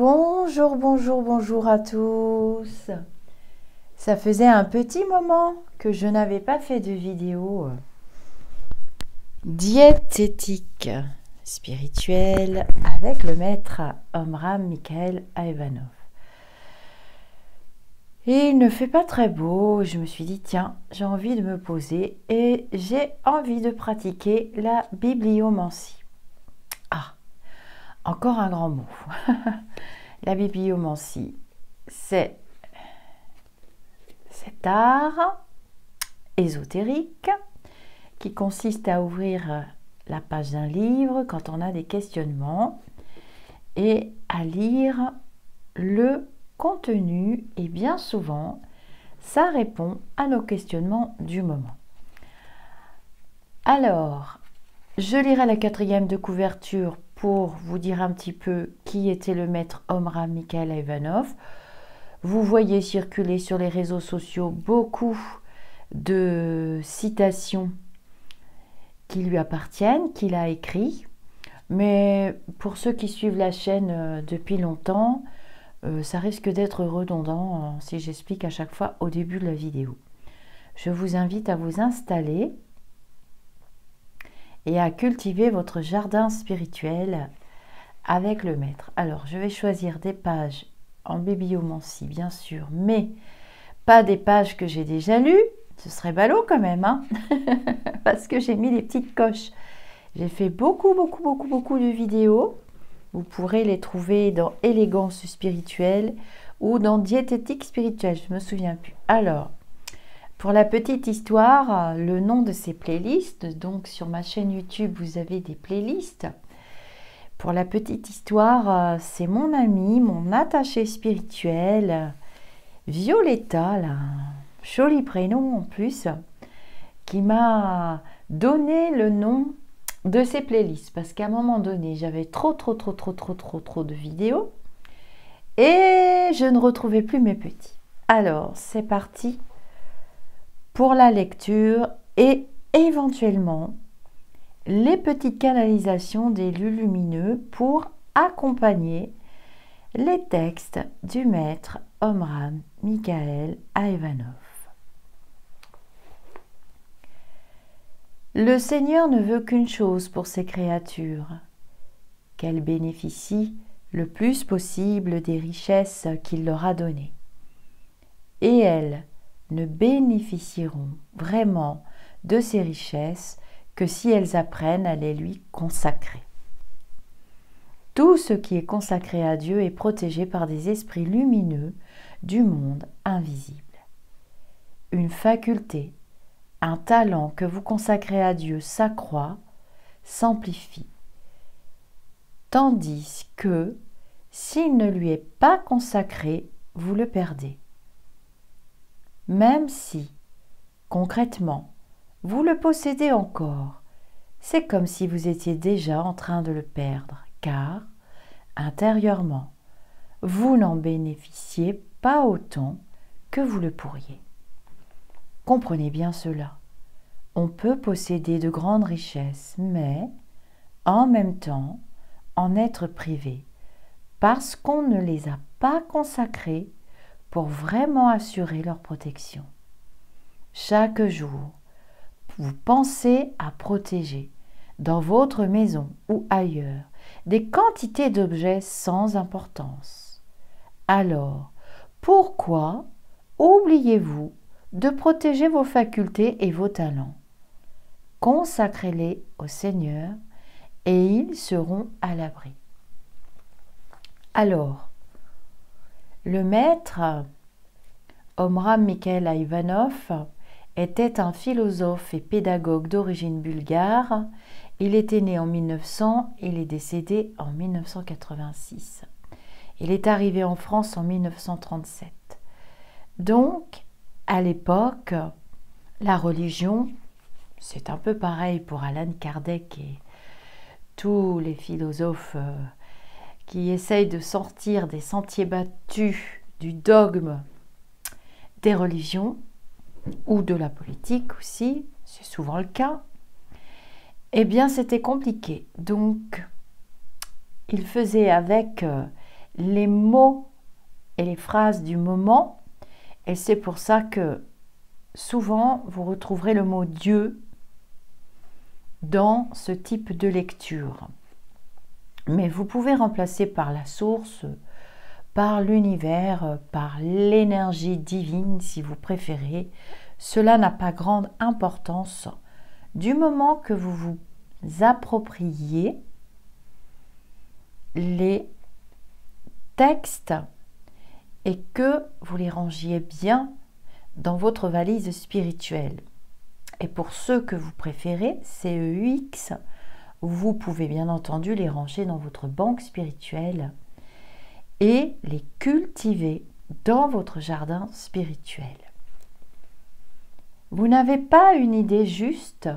Bonjour, bonjour, bonjour à tous. Ça faisait un petit moment que je n'avais pas fait de vidéo diététique spirituelle avec le maître Omraam Mikhaël Aïvanhov. Et il ne fait pas très beau, je me suis dit tiens, j'ai envie de me poser et j'ai envie de pratiquer la bibliomancie. Ah, encore un grand mot. La bibliomancie, c'est cet art ésotérique qui consiste à ouvrir la page d'un livre quand on a des questionnements et à lire le contenu, et bien souvent ça répond à nos questionnements du moment. Alors, je lirai la 4e de couverture pour vous dire un petit peu qui était le maître Omraam Mikhaël Aïvanhov. Vous voyez circuler sur les réseaux sociaux beaucoup de citations qui lui appartiennent, qu'il a écrit. Mais pour ceux qui suivent la chaîne depuis longtemps, ça risque d'être redondant si j'explique à chaque fois au début de la vidéo. Je vous invite à vous installer et à cultiver votre jardin spirituel avec le maître. Alors, je vais choisir des pages en bibliomancie, bien sûr, mais pas des pages que j'ai déjà lues. Ce serait ballot quand même, hein parce que j'ai mis des petites coches. J'ai fait beaucoup de vidéos. Vous pourrez les trouver dans Élégance spirituelle ou dans Diététique spirituelle, je ne me souviens plus. Alors, pour la petite histoire, le nom de ces playlists, donc sur ma chaîne YouTube, vous avez des playlists. Pour la petite histoire, c'est mon amie, mon attachée spirituelle, Violetta, là, joli prénom en plus, qui m'a donné le nom de ces playlists parce qu'à un moment donné, j'avais trop de vidéos et je ne retrouvais plus mes petits. Alors, c'est parti pour la lecture et éventuellement les petites canalisations des lieux lumineux pour accompagner les textes du maître Omraam Mikhaël Aïvanhov. Le Seigneur ne veut qu'une chose pour ses créatures, qu'elles bénéficient le plus possible des richesses qu'il leur a données. Et elles ne bénéficieront vraiment de ces richesses que si elles apprennent à les lui consacrer. Tout ce qui est consacré à Dieu est protégé par des esprits lumineux du monde invisible. Une faculté, un talent que vous consacrez à Dieu s'accroît, s'amplifie, tandis que, s'il ne lui est pas consacré, vous le perdez. Même si, concrètement, vous le possédez encore, c'est comme si vous étiez déjà en train de le perdre, car, intérieurement, vous n'en bénéficiez pas autant que vous le pourriez. Comprenez bien cela. On peut posséder de grandes richesses, mais, en même temps, en être privé, parce qu'on ne les a pas consacrées pour vraiment assurer leur protection. Chaque jour, vous pensez à protéger, dans votre maison ou ailleurs, des quantités d'objets sans importance. Alors, pourquoi oubliez-vous de protéger vos facultés et vos talents? Consacrez-les au Seigneur et ils seront à l'abri. Alors, le maître Omraam Mikhaël Aïvanhov était un philosophe et pédagogue d'origine bulgare. Il était né en 1900, il est décédé en 1986. Il est arrivé en France en 1937. Donc, à l'époque, la religion, c'est un peu pareil pour Allan Kardec et tous les philosophes qui essayent de sortir des sentiers battus du dogme des religions ou de la politique aussi, c'est souvent le cas, eh bien c'était compliqué. Donc, il faisait avec les mots et les phrases du moment. Et c'est pour ça que souvent, vous retrouverez le mot Dieu dans ce type de lecture. Mais vous pouvez remplacer par la source, par l'univers, par l'énergie divine si vous préférez. Cela n'a pas grande importance du moment que vous vous appropriez les textes et que vous les rangiez bien dans votre valise spirituelle. Et pour ceux que vous préférez, CEUX, vous pouvez bien entendu les ranger dans votre banque spirituelle et les cultiver dans votre jardin spirituel. Vous n'avez pas une idée juste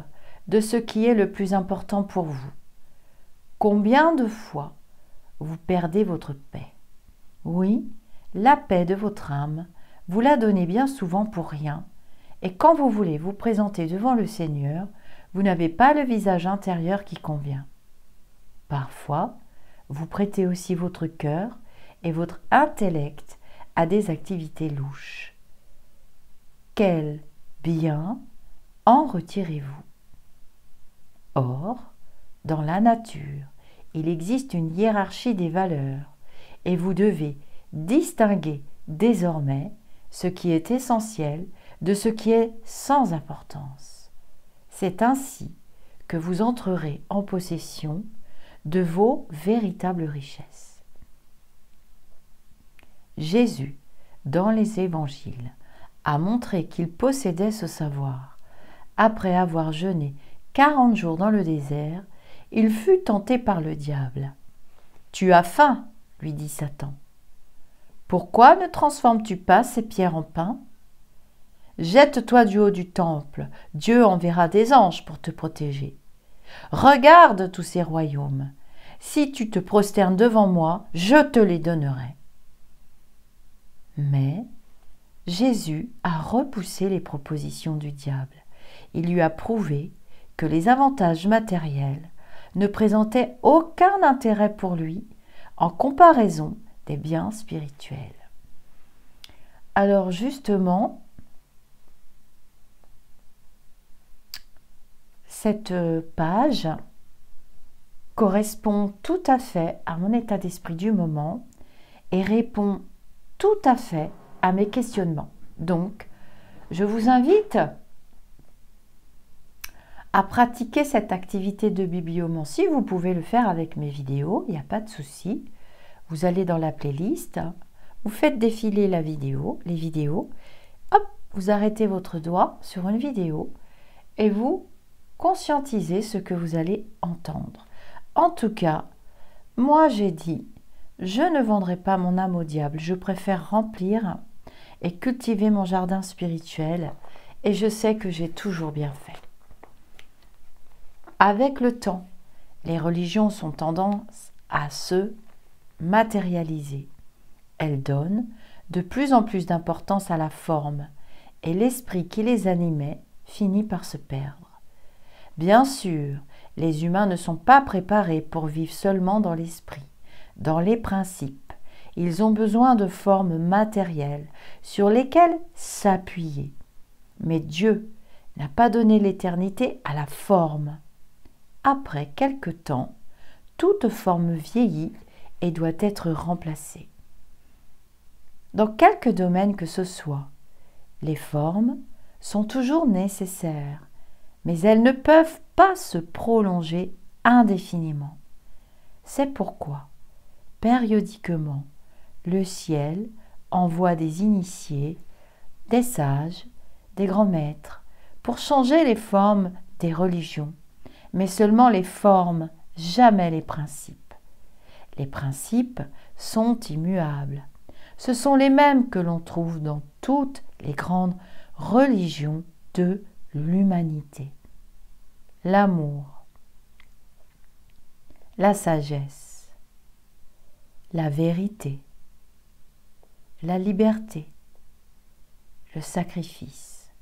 de ce qui est le plus important pour vous. Combien de fois vous perdez votre paix? Oui, la paix de votre âme, vous la donnez bien souvent pour rien. Et quand vous voulez vous présenter devant le Seigneur, vous n'avez pas le visage intérieur qui convient. Parfois, vous prêtez aussi votre cœur et votre intellect à des activités louches. Quel bien en retirez-vous? Or, dans la nature, il existe une hiérarchie des valeurs et vous devez distinguer désormais ce qui est essentiel de ce qui est sans importance. C'est ainsi que vous entrerez en possession de vos véritables richesses. Jésus, dans les évangiles, a montré qu'il possédait ce savoir. Après avoir jeûné 40 jours dans le désert, il fut tenté par le diable. « Tu as faim, lui dit Satan. Pourquoi ne transformes-tu pas ces pierres en pain? Jette-toi du haut du temple, Dieu enverra des anges pour te protéger. Regarde tous ces royaumes. Si tu te prosternes devant moi, je te les donnerai. » Mais Jésus a repoussé les propositions du diable. Il lui a prouvé que les avantages matériels ne présentaient aucun intérêt pour lui en comparaison des biens spirituels. Alors justement, cette page correspond tout à fait à mon état d'esprit du moment et répond tout à fait à mes questionnements. Donc, je vous invite à pratiquer cette activité de bibliomancie. Vous pouvez le faire avec mes vidéos, il n'y a pas de souci. Vous allez dans la playlist, vous faites défiler les vidéos, hop, vous arrêtez votre doigt sur une vidéo et vous conscientisez ce que vous allez entendre. En tout cas, moi j'ai dit, je ne vendrai pas mon âme au diable, je préfère remplir et cultiver mon jardin spirituel et je sais que j'ai toujours bien fait. Avec le temps, les religions ont tendance à se matérialiser. Elles donnent de plus en plus d'importance à la forme et l'esprit qui les animait finit par se perdre. Bien sûr, les humains ne sont pas préparés pour vivre seulement dans l'esprit, dans les principes. Ils ont besoin de formes matérielles sur lesquelles s'appuyer. Mais Dieu n'a pas donné l'éternité à la forme. Après quelque temps, toute forme vieillit et doit être remplacée. Dans quelque domaine que ce soit, les formes sont toujours nécessaires, mais elles ne peuvent pas se prolonger indéfiniment. C'est pourquoi, périodiquement, le ciel envoie des initiés, des sages, des grands maîtres, pour changer les formes des religions, mais seulement les formes, jamais les principes. Les principes sont immuables. Ce sont les mêmes que l'on trouve dans toutes les grandes religions de l'humanité. L'amour, la sagesse, la vérité, la liberté, le sacrifice.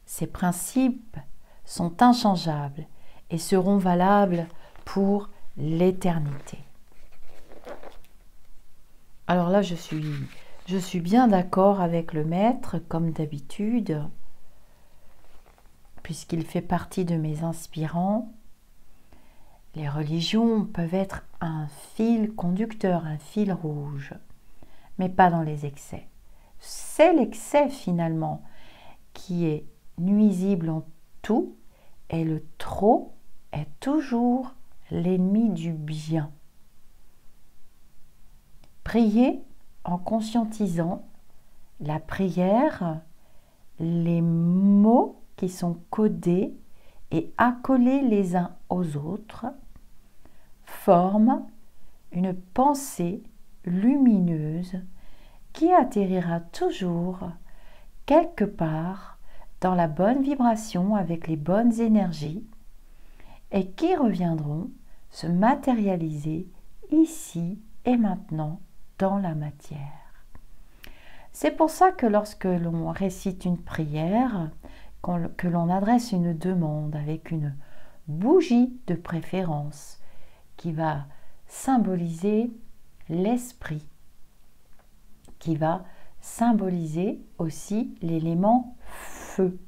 Ces principes sont inchangeables et seront valables pour l'éternité. Alors là, je suis bien d'accord avec le maître, comme d'habitude, puisqu'il fait partie de mes inspirants. Les religions peuvent être un fil conducteur, un fil rouge, mais pas dans les excès. C'est l'excès finalement qui est nuisible en tout, et le trop est toujours l'ennemi du bien. Priez en conscientisant la prière, les mots qui sont codés et accolés les uns aux autres forment une pensée lumineuse qui atterrira toujours quelque part dans la bonne vibration avec les bonnes énergies et qui reviendront se matérialiser ici et maintenant dans la matière. C'est pour ça que lorsque l'on récite une prière, que l'on adresse une demande avec une bougie de préférence qui va symboliser l'esprit, qui va symboliser aussi l'élément feu,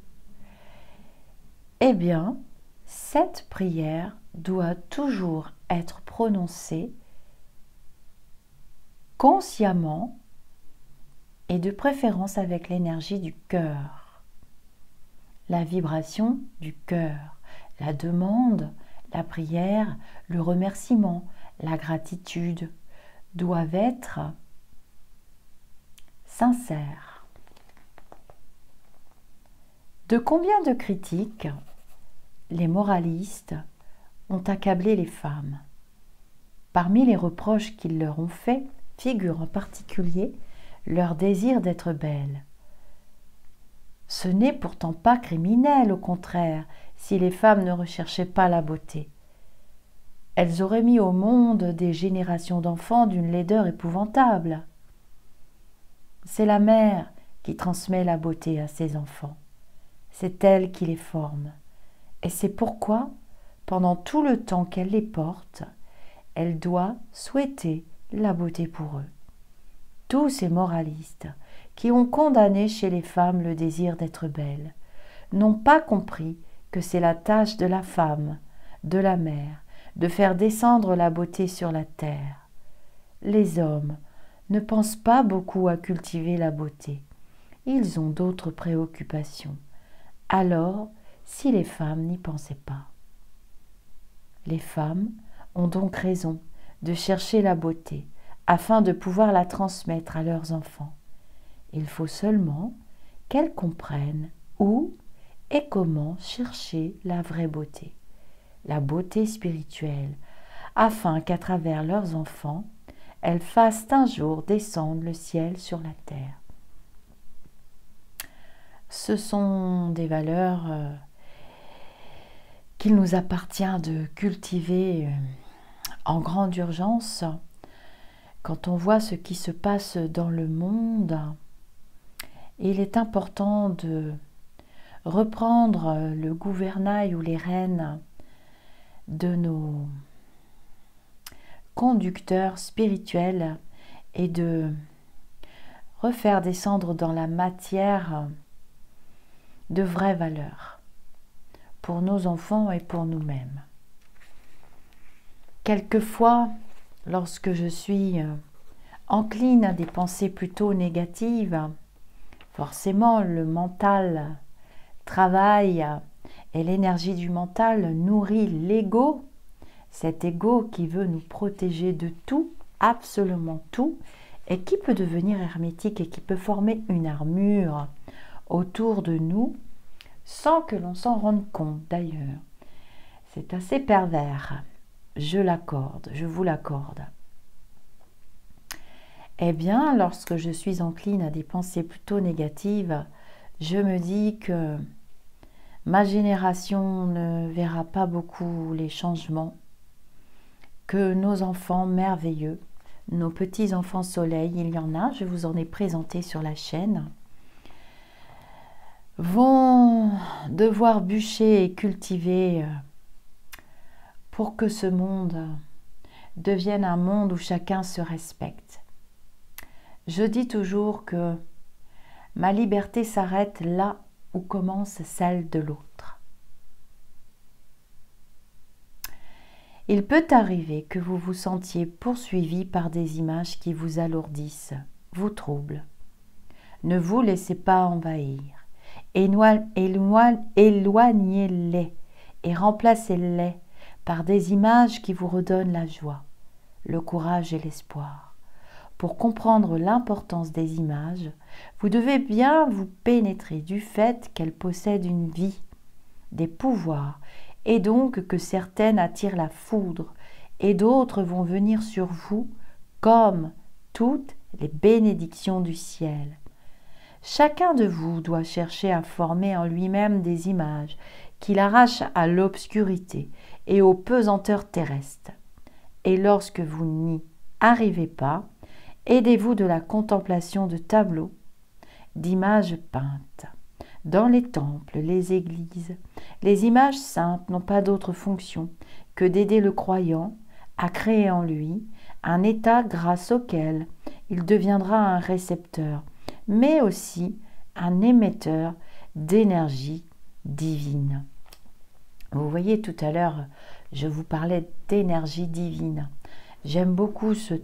eh bien, cette prière doit toujours être prononcée consciemment et de préférence avec l'énergie du cœur, la vibration du cœur, la demande, la prière, le remerciement, la gratitude doivent être sincères. De combien de critiques les moralistes ont accablé les femmes? Parmi les reproches qu'ils leur ont faits figure en particulier leur désir d'être belles. Ce n'est pourtant pas criminel, au contraire, si les femmes ne recherchaient pas la beauté. Elles auraient mis au monde des générations d'enfants d'une laideur épouvantable. C'est la mère qui transmet la beauté à ses enfants. C'est elle qui les forme. Et c'est pourquoi, pendant tout le temps qu'elle les porte, elle doit souhaiter la beauté pour eux. Tous ces moralistes qui ont condamné chez les femmes le désir d'être belles n'ont pas compris que c'est la tâche de la femme, de la mère, de faire descendre la beauté sur la terre. Les hommes ne pensent pas beaucoup à cultiver la beauté. Ils ont d'autres préoccupations. Alors, si les femmes n'y pensaient pas. Les femmes ont donc raison de chercher la beauté afin de pouvoir la transmettre à leurs enfants. Il faut seulement qu'elles comprennent où et comment chercher la vraie beauté, la beauté spirituelle, afin qu'à travers leurs enfants, elles fassent un jour descendre le ciel sur la terre. Ce sont des valeurs qu'il nous appartient de cultiver en grande urgence. Quand on voit ce qui se passe dans le monde, il est important de reprendre le gouvernail ou les rênes de nos conducteurs spirituels et de refaire descendre dans la matière de vraies valeurs pour nos enfants et pour nous-mêmes. Quelquefois, lorsque je suis encline à des pensées plutôt négatives, forcément le mental travaille et l'énergie du mental nourrit l'ego, cet ego qui veut nous protéger de tout, absolument tout, et qui peut devenir hermétique et qui peut former une armure autour de nous sans que l'on s'en rende compte d'ailleurs. C'est assez pervers, je l'accorde, je vous l'accorde. Eh bien, lorsque je suis encline à des pensées plutôt négatives, je me dis que ma génération ne verra pas beaucoup les changements, que nos enfants merveilleux, nos petits-enfants soleil, il y en a, je vous en ai présenté sur la chaîne, vont devoir bûcher et cultiver pour que ce monde devienne un monde où chacun se respecte. Je dis toujours que ma liberté s'arrête là où commence celle de l'autre. Il peut arriver que vous vous sentiez poursuivi par des images qui vous alourdissent, vous troublent. Ne vous laissez pas envahir. Éloignez-les et remplacez-les par des images qui vous redonnent la joie, le courage et l'espoir. Pour comprendre l'importance des images, vous devez bien vous pénétrer du fait qu'elles possèdent une vie, des pouvoirs, et donc que certaines attirent la foudre et d'autres vont venir sur vous comme toutes les bénédictions du ciel. Chacun de vous doit chercher à former en lui-même des images qu'il arrache à l'obscurité et aux pesanteurs terrestres. Et lorsque vous n'y arrivez pas, aidez-vous de la contemplation de tableaux, d'images peintes. Dans les temples, les églises, les images saintes n'ont pas d'autre fonction que d'aider le croyant à créer en lui un état grâce auquel il deviendra un récepteur, mais aussi un émetteur d'énergie divine. Vous voyez, tout à l'heure, je vous parlais d'énergie divine. J'aime beaucoup ce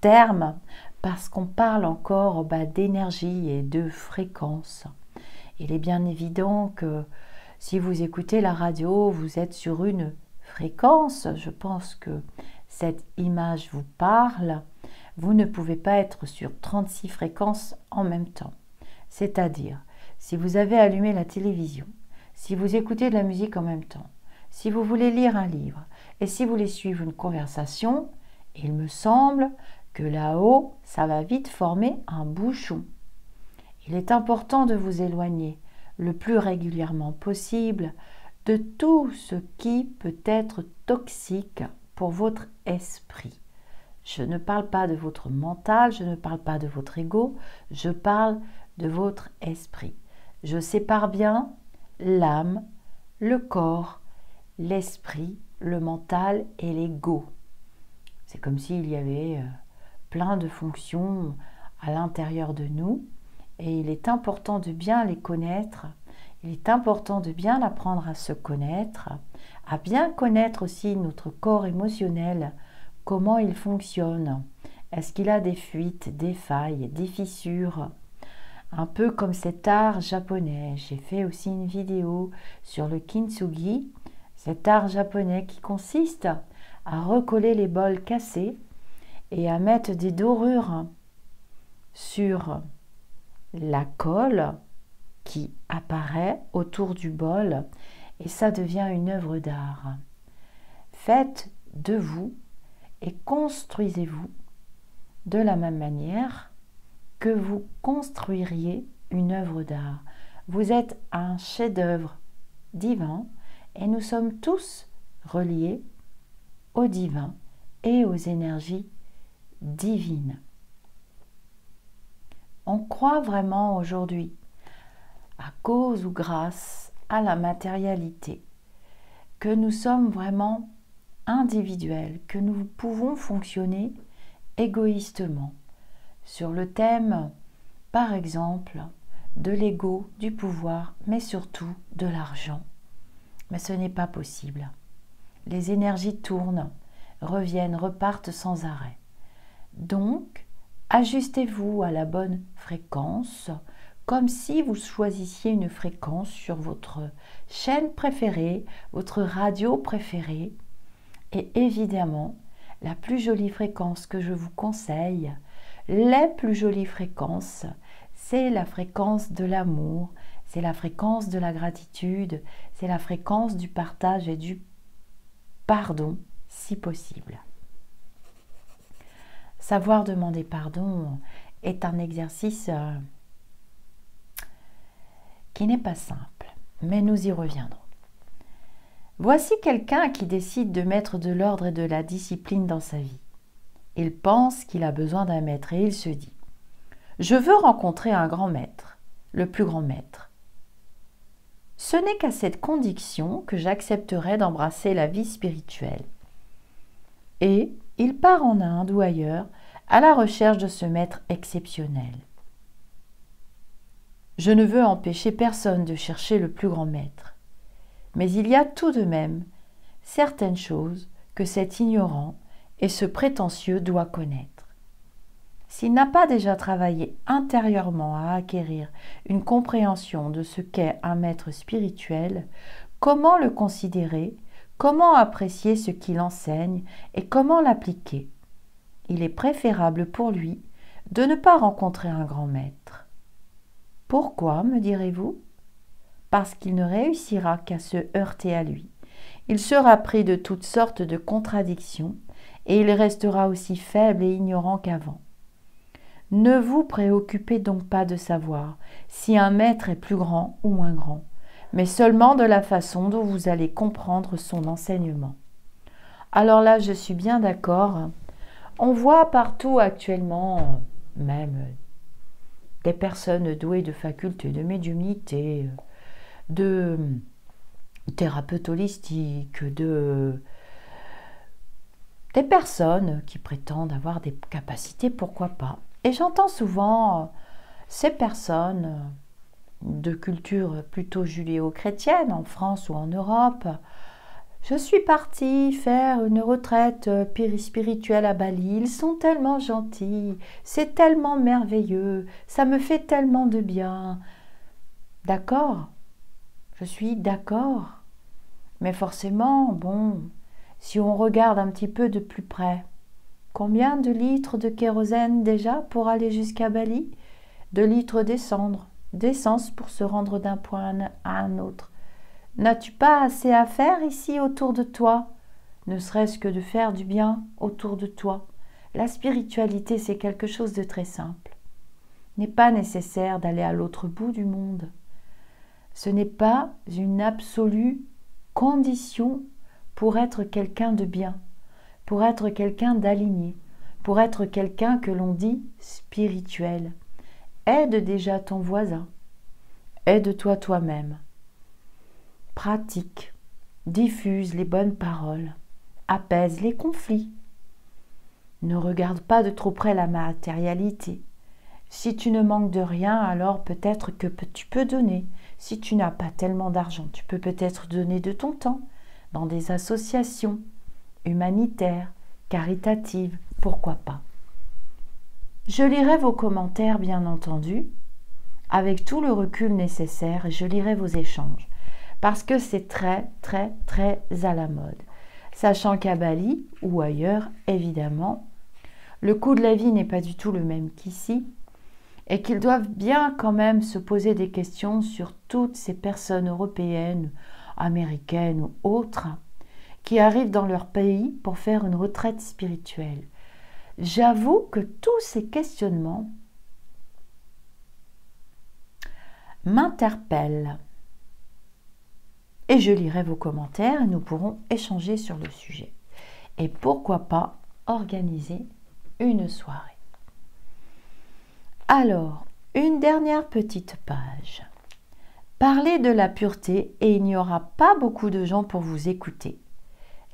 terme parce qu'on parle encore d'énergie et de fréquence. Il est bien évident que si vous écoutez la radio, vous êtes sur une fréquence. Je pense que cette image vous parle. Vous ne pouvez pas être sur 36 fréquences en même temps. C'est-à-dire, si vous avez allumé la télévision, si vous écoutez de la musique en même temps, si vous voulez lire un livre et si vous voulez suivre une conversation, il me semble que là-haut, ça va vite former un bouchon. Il est important de vous éloigner le plus régulièrement possible de tout ce qui peut être toxique pour votre esprit. Je ne parle pas de votre mental, je ne parle pas de votre ego, je parle de votre esprit. Je sépare bien l'âme, le corps, l'esprit, le mental et l'ego. C'est comme s'il y avait plein de fonctions à l'intérieur de nous et il est important de bien les connaître. Il est important de bien apprendre à se connaître, à bien connaître aussi notre corps émotionnel, comment il fonctionne. Est-ce qu'il a des fuites, des failles, des fissures? Un peu comme cet art japonais. J'ai fait aussi une vidéo sur le kintsugi, cet art japonais qui consiste à recoller les bols cassés et à mettre des dorures sur la colle qui apparaît autour du bol et ça devient une œuvre d'art. Faites de vous et construisez-vous de la même manière que vous construiriez une œuvre d'art. Vous êtes un chef-d'œuvre divin et nous sommes tous reliés au divin et aux énergies divines. On croit vraiment aujourd'hui, à cause ou grâce à la matérialité, que nous sommes vraiment individuels, que nous pouvons fonctionner égoïstement sur le thème, par exemple, de l'ego, du pouvoir, mais surtout de l'argent. Mais ce n'est pas possible. Les énergies tournent, reviennent, repartent sans arrêt. Donc, ajustez-vous à la bonne fréquence, comme si vous choisissiez une fréquence sur votre chaîne préférée, votre radio préférée. Et évidemment, la plus jolie fréquence que je vous conseille, les plus jolies fréquences, c'est la fréquence de l'amour, c'est la fréquence de la gratitude, c'est la fréquence du partage et du pardon, si possible. Savoir demander pardon est un exercice qui n'est pas simple, mais nous y reviendrons. Voici quelqu'un qui décide de mettre de l'ordre et de la discipline dans sa vie. Il pense qu'il a besoin d'un maître et il se dit « Je veux rencontrer un grand maître, le plus grand maître. Ce n'est qu'à cette condition que j'accepterai d'embrasser la vie spirituelle. » Et il part en Inde ou ailleurs à la recherche de ce maître exceptionnel. Je ne veux empêcher personne de chercher le plus grand maître, mais il y a tout de même certaines choses que cet ignorant et ce prétentieux doit connaître. S'il n'a pas déjà travaillé intérieurement à acquérir une compréhension de ce qu'est un maître spirituel, comment le considérer, comment apprécier ce qu'il enseigne et comment l'appliquer? Il est préférable pour lui de ne pas rencontrer un grand maître. Pourquoi, me direz-vous? Parce qu'il ne réussira qu'à se heurter à lui. Il sera pris de toutes sortes de contradictions et il restera aussi faible et ignorant qu'avant. Ne vous préoccupez donc pas de savoir si un maître est plus grand ou moins grand, mais seulement de la façon dont vous allez comprendre son enseignement. Alors là, je suis bien d'accord. On voit partout actuellement, même des personnes douées de facultés de médiumnité, de thérapeutes holistiques, des personnes qui prétendent avoir des capacités, pourquoi pas. Et j'entends souvent ces personnes de culture plutôt judéo-chrétienne en France ou en Europe. Je suis partie faire une retraite spirituelle à Bali. Ils sont tellement gentils, c'est tellement merveilleux, ça me fait tellement de bien. D'accord, je suis d'accord. Mais forcément, bon, si on regarde un petit peu de plus près, combien de litres de kérosène déjà pour aller jusqu'à Bali? 2 litres d'essence pour se rendre d'un point à un autre. N'as-tu pas assez à faire ici autour de toi? Ne serait-ce que de faire du bien autour de toi. La spiritualité, c'est quelque chose de très simple. Il n'est pas nécessaire d'aller à l'autre bout du monde. Ce n'est pas une absolue condition pour être quelqu'un de bien, pour être quelqu'un d'aligné, pour être quelqu'un que l'on dit spirituel. Aide déjà ton voisin. Aide-toi toi-même. Pratique, diffuse les bonnes paroles, apaise les conflits. Ne regarde pas de trop près la matérialité. Si tu ne manques de rien, alors peut-être que tu peux donner. Si tu n'as pas tellement d'argent, tu peux peut-être donner de ton temps dans des associations humanitaires, caritatives, pourquoi pas. Je lirai vos commentaires, bien entendu, avec tout le recul nécessaire, et je lirai vos échanges. Parce que c'est très, très, très à la mode. Sachant qu'à Bali, ou ailleurs, évidemment, le coût de la vie n'est pas du tout le même qu'ici, et qu'ils doivent bien quand même se poser des questions sur toutes ces personnes européennes, américaines ou autres, qui arrivent dans leur pays pour faire une retraite spirituelle. J'avoue que tous ces questionnements m'interpellent. Et je lirai vos commentaires et nous pourrons échanger sur le sujet. Et pourquoi pas organiser une soirée. Alors, une dernière petite page. Parlez de la pureté et il n'y aura pas beaucoup de gens pour vous écouter.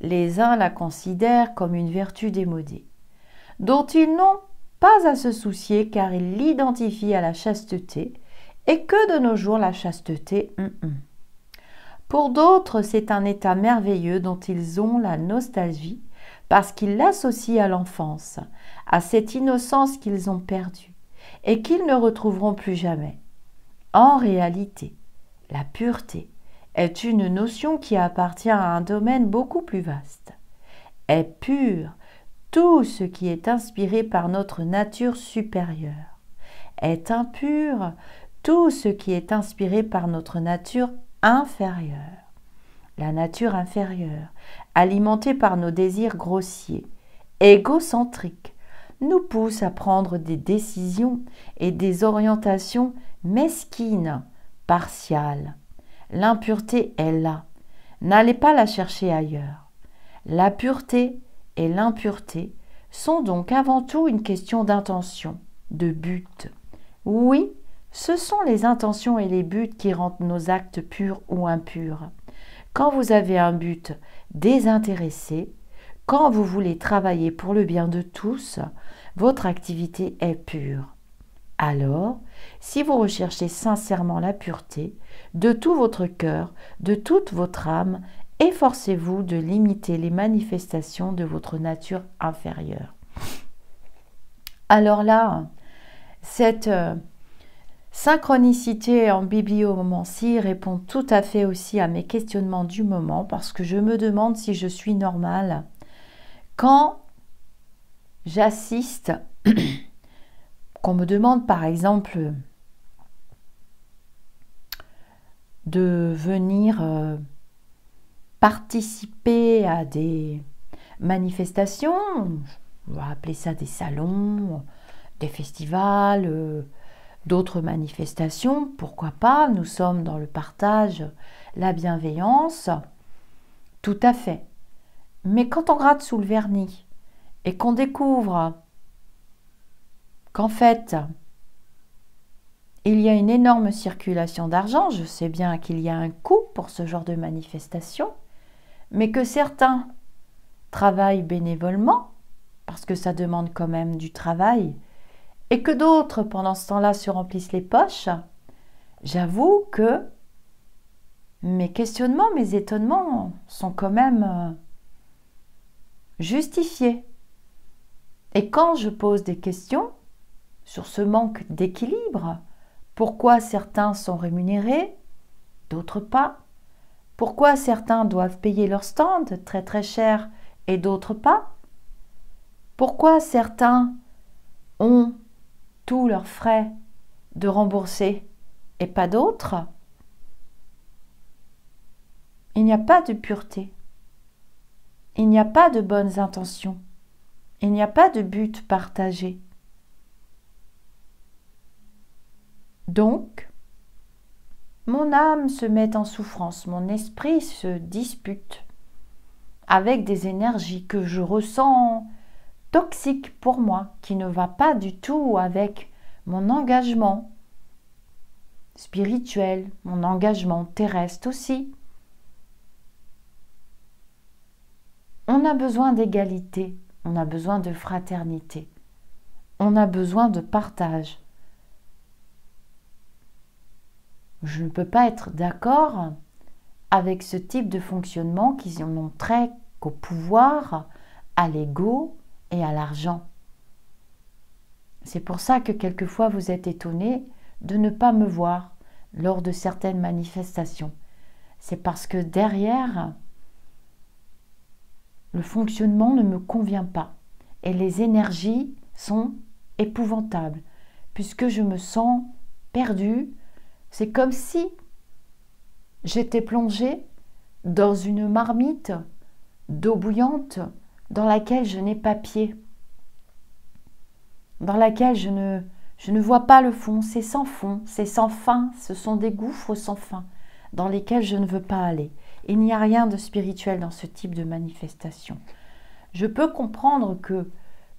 Les uns la considèrent comme une vertu démodée, dont ils n'ont pas à se soucier car ils l'identifient à la chasteté et que de nos jours la chasteté, Pour d'autres, c'est un état merveilleux dont ils ont la nostalgie parce qu'ils l'associent à l'enfance, à cette innocence qu'ils ont perdue et qu'ils ne retrouveront plus jamais. En réalité, la pureté est une notion qui appartient à un domaine beaucoup plus vaste. Est pur tout ce qui est inspiré par notre nature supérieure. Est impur tout ce qui est inspiré par notre nature inférieure. La nature inférieure, alimentée par nos désirs grossiers, égocentriques, nous pousse à prendre des décisions et des orientations mesquines, partiales. L'impureté est là. N'allez pas la chercher ailleurs. La pureté et l'impureté sont donc avant tout une question d'intention, de but. Oui, ce sont les intentions et les buts qui rendent nos actes purs ou impurs. Quand vous avez un but désintéressé, Quand vous voulez travailler pour le bien de tous, votre activité est pure. Alors, si vous recherchez sincèrement la pureté, de tout votre cœur, de toute votre âme, efforcez-vous de limiter les manifestations de votre nature inférieure. Alors là, cette synchronicité en bibliomancie répond tout à fait aussi à mes questionnements du moment parce que je me demande si je suis normale. Quand j'assiste, qu'on me demande par exemple de venir participer à des manifestations, on va appeler ça des salons, des festivals, d'autres manifestations, pourquoi pas, nous sommes dans le partage, la bienveillance, tout à fait. Mais quand on gratte sous le vernis et qu'on découvre qu'en fait, il y a une énorme circulation d'argent, je sais bien qu'il y a un coût pour ce genre de manifestation, mais que certains travaillent bénévolement, parce que ça demande quand même du travail, et que d'autres, pendant ce temps-là, se remplissent les poches, j'avoue que mes questionnements, mes étonnements sont quand même justifiés. Et quand je pose des questions sur ce manque d'équilibre, pourquoi certains sont rémunérés, d'autres pas? Pourquoi certains doivent payer leur stand très très cher et d'autres pas? Pourquoi certains ont tous leurs frais de rembourser et pas d'autres? Il n'y a pas de pureté. Il n'y a pas de bonnes intentions. Il n'y a pas de but partagé. Donc, mon âme se met en souffrance, mon esprit se dispute avec des énergies que je ressens toxiques pour moi, qui ne va pas du tout avec mon engagement spirituel, mon engagement terrestre aussi. On a besoin d'égalité, on a besoin de fraternité, on a besoin de partage. Je ne peux pas être d'accord avec ce type de fonctionnement qui n'ont trait qu'au pouvoir, à l'ego et à l'argent. C'est pour ça que quelquefois vous êtes étonné de ne pas me voir lors de certaines manifestations. C'est parce que derrière, le fonctionnement ne me convient pas et les énergies sont épouvantables puisque je me sens perdue. C'est comme si j'étais plongée dans une marmite d'eau bouillante dans laquelle je n'ai pas pied, dans laquelle je ne vois pas le fond, c'est sans fond, c'est sans fin, ce sont des gouffres sans fin dans lesquels je ne veux pas aller. Il n'y a rien de spirituel dans ce type de manifestation. Je peux comprendre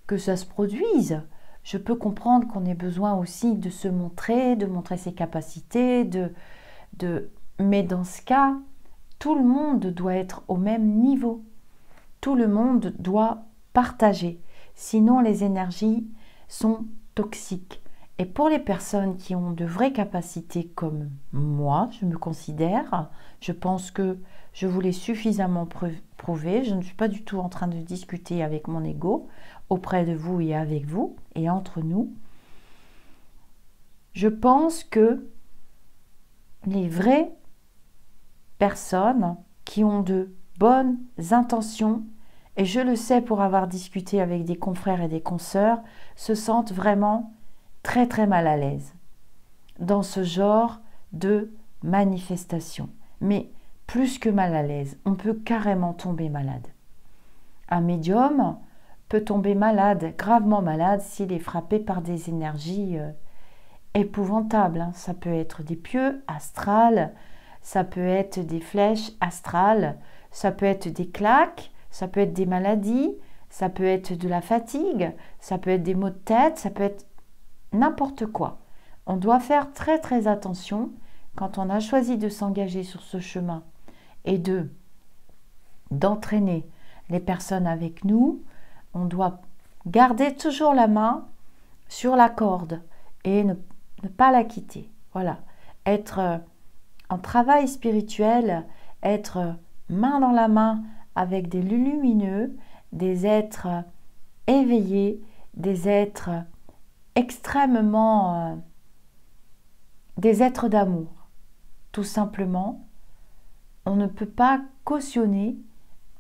que ça se produise, je peux comprendre qu'on ait besoin aussi de se montrer, de montrer ses capacités, mais dans ce cas, tout le monde doit être au même niveau. Tout le monde doit partager. Sinon, les énergies sont toxiques. Et pour les personnes qui ont de vraies capacités comme moi, je me considère, je pense que je vous l'ai suffisamment prouvé. Je ne suis pas du tout en train de discuter avec mon ego auprès de vous et avec vous et entre nous. Je pense que les vraies personnes qui ont de bonnes intentions, et je le sais pour avoir discuté avec des confrères et des consoeurs, se sentent vraiment très très mal à l'aise dans ce genre de manifestation. Mais plus que mal à l'aise, on peut carrément tomber malade. Un médium peut tomber malade, gravement malade, s'il est frappé par des énergies épouvantables. Ça peut être des pieux astrales, ça peut être des flèches astrales, ça peut être des claques, ça peut être des maladies, ça peut être de la fatigue, ça peut être des maux de tête, ça peut être n'importe quoi. On doit faire très très attention quand on a choisi de s'engager sur ce chemin et d'entraîner les personnes avec nous, on doit garder toujours la main sur la corde et ne pas la quitter. Voilà, être en travail spirituel, être main dans la main avec des lumineux, des êtres éveillés, des êtres extrêmement, des êtres d'amour. Tout simplement, on ne peut pas cautionner,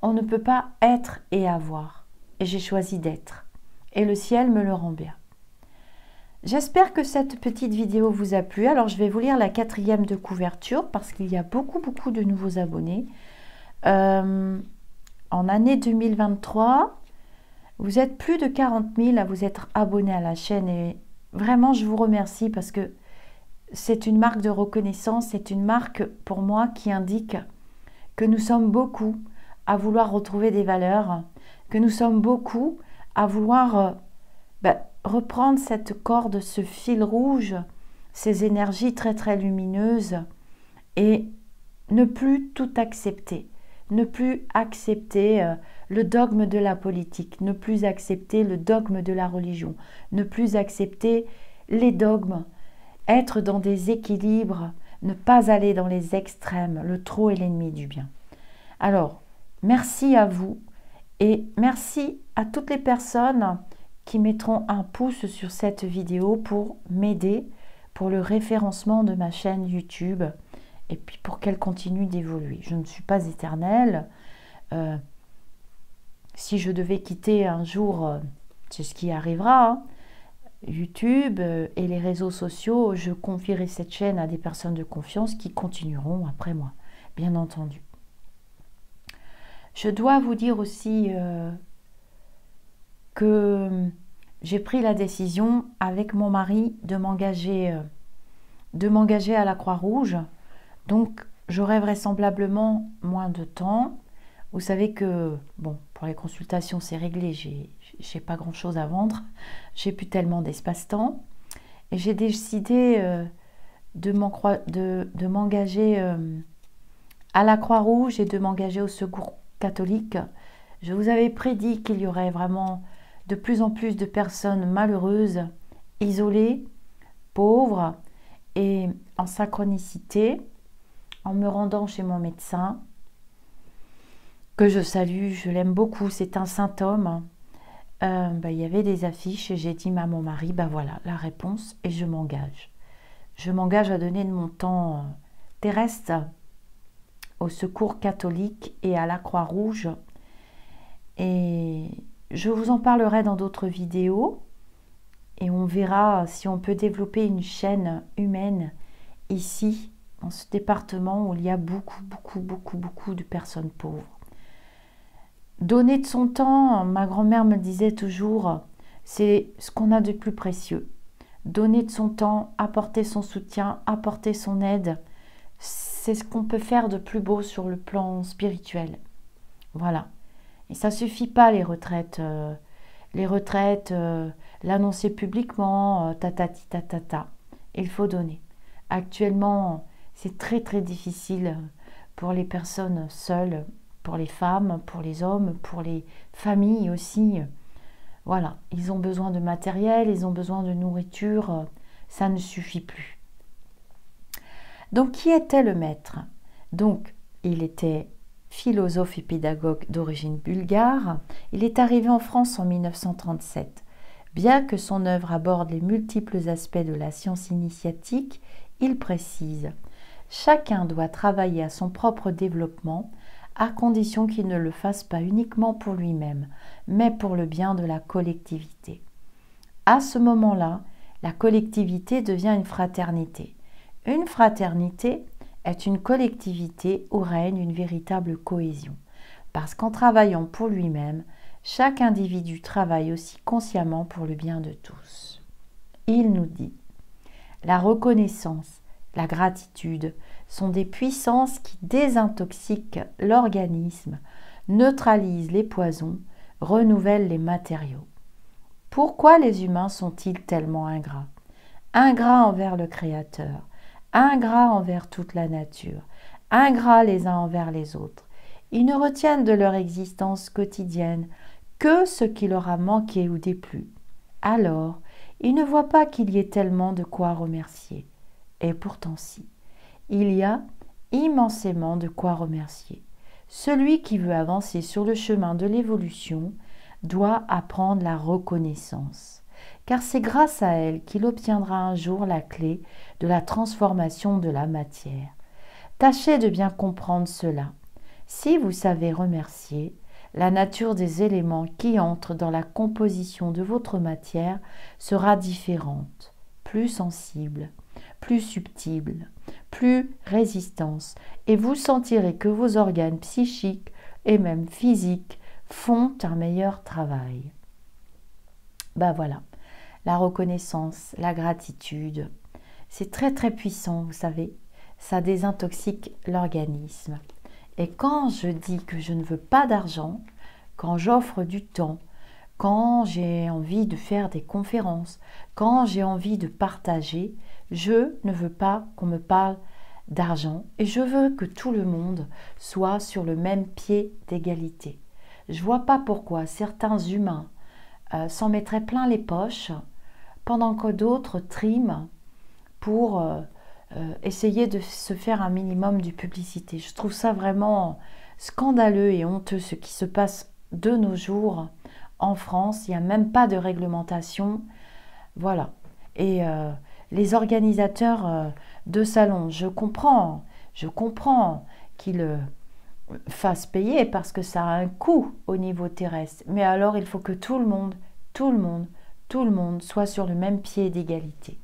on ne peut pas être et avoir. Et j'ai choisi d'être. Et le ciel me le rend bien. J'espère que cette petite vidéo vous a plu. Alors, je vais vous lire la 4e de couverture parce qu'il y a beaucoup de nouveaux abonnés. En année 2023, vous êtes plus de 40 000 à vous être abonnés à la chaîne. Et vraiment, je vous remercie parce que c'est une marque de reconnaissance. C'est une marque pour moi qui indique que nous sommes beaucoup à vouloir retrouver des valeurs, que nous sommes beaucoup à vouloir reprendre cette corde, ce fil rouge, ces énergies très lumineuses et ne plus tout accepter, ne plus accepter le dogme de la politique, ne plus accepter le dogme de la religion, ne plus accepter les dogmes, être dans des équilibres, ne pas aller dans les extrêmes, le trop est l'ennemi du bien. Alors, merci à vous et merci à toutes les personnes qui mettront un pouce sur cette vidéo pour m'aider pour le référencement de ma chaîne YouTube et puis pour qu'elle continue d'évoluer. Je ne suis pas éternelle. Si je devais quitter un jour, c'est ce qui arrivera, hein, YouTube et les réseaux sociaux, je confierai cette chaîne à des personnes de confiance qui continueront après moi, bien entendu. Je dois vous dire aussi que j'ai pris la décision avec mon mari de m'engager à la Croix-Rouge. Donc, j'aurai vraisemblablement moins de temps. Vous savez que, bon, pour les consultations, c'est réglé. J'ai pas grand-chose à vendre. J'ai plus tellement d'espace-temps. Et j'ai décidé de m'engager à la Croix-Rouge et de m'engager au Secours catholique. Je vous avais prédit qu'il y aurait vraiment de plus en plus de personnes malheureuses, isolées, pauvres et en synchronicité. En me rendant chez mon médecin, que je salue, je l'aime beaucoup, c'est un saint homme, il y avait des affiches et j'ai dit à mon mari, voilà la réponse et je m'engage. Je m'engage à donner de mon temps terrestre au Secours catholique et à la Croix-Rouge. Et je vous en parlerai dans d'autres vidéos et on verra si on peut développer une chaîne humaine ici, dans ce département où il y a beaucoup de personnes pauvres. Donner de son temps, ma grand-mère me disait toujours, c'est ce qu'on a de plus précieux. Donner de son temps, apporter son soutien, apporter son aide, c'est ce qu'on peut faire de plus beau sur le plan spirituel. Voilà. Et ça suffit pas les retraites. L'annoncer publiquement, tatati tatata. Il faut donner. Actuellement, c'est très difficile pour les personnes seules, pour les femmes, pour les hommes, pour les familles aussi. Voilà, ils ont besoin de matériel, ils ont besoin de nourriture, ça ne suffit plus. Donc, qui était le maître? Donc, il était philosophe et pédagogue d'origine bulgare. Il est arrivé en France en 1937. Bien que son œuvre aborde les multiples aspects de la science initiatique, il précise « Chacun doit travailler à son propre développement, à condition qu'il ne le fasse pas uniquement pour lui-même, mais pour le bien de la collectivité. » À ce moment-là, la collectivité devient une fraternité. Une fraternité est une collectivité où règne une véritable cohésion, parce qu'en travaillant pour lui-même, chaque individu travaille aussi consciemment pour le bien de tous. Il nous dit « La reconnaissance, la gratitude sont des puissances qui désintoxiquent l'organisme, neutralisent les poisons, renouvellent les matériaux. Pourquoi les humains sont-ils tellement ingrats? Ingrats envers le Créateur, ingrats envers toute la nature, ingrats les uns envers les autres. Ils ne retiennent de leur existence quotidienne que ce qui leur a manqué ou déplu. Alors, ils ne voient pas qu'il y ait tellement de quoi remercier. Et pourtant si, il y a immensément de quoi remercier. Celui qui veut avancer sur le chemin de l'évolution doit apprendre la reconnaissance, car c'est grâce à elle qu'il obtiendra un jour la clé de la transformation de la matière. Tâchez de bien comprendre cela. Si vous savez remercier, la nature des éléments qui entrent dans la composition de votre matière sera différente, plus sensible, plus subtile, plus résistance, et vous sentirez que vos organes psychiques et même physiques font un meilleur travail. Ben voilà, la reconnaissance, la gratitude, c'est très très puissant, vous savez, ça désintoxique l'organisme. Et quand je dis que je ne veux pas d'argent, quand j'offre du temps, quand j'ai envie de faire des conférences, quand j'ai envie de partager, je ne veux pas qu'on me parle d'argent et je veux que tout le monde soit sur le même pied d'égalité. Je ne vois pas pourquoi certains humains s'en mettraient plein les poches pendant que d'autres triment pour essayer de se faire un minimum de publicité. Je trouve ça vraiment scandaleux et honteux ce qui se passe de nos jours en France. Il n'y a même pas de réglementation. Voilà. Et les organisateurs de salons, je comprends qu'ils fassent payer parce que ça a un coût au niveau terrestre. Mais alors, il faut que tout le monde soit sur le même pied d'égalité.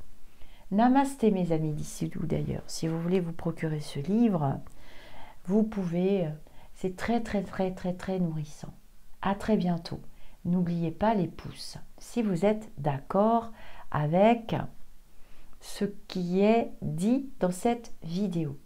Namasté mes amis d'ici d'où d'ailleurs. Si vous voulez vous procurer ce livre, vous pouvez. C'est très très très très très nourrissant. À très bientôt. N'oubliez pas les pouces. Si vous êtes d'accord avec ce qui est dit dans cette vidéo.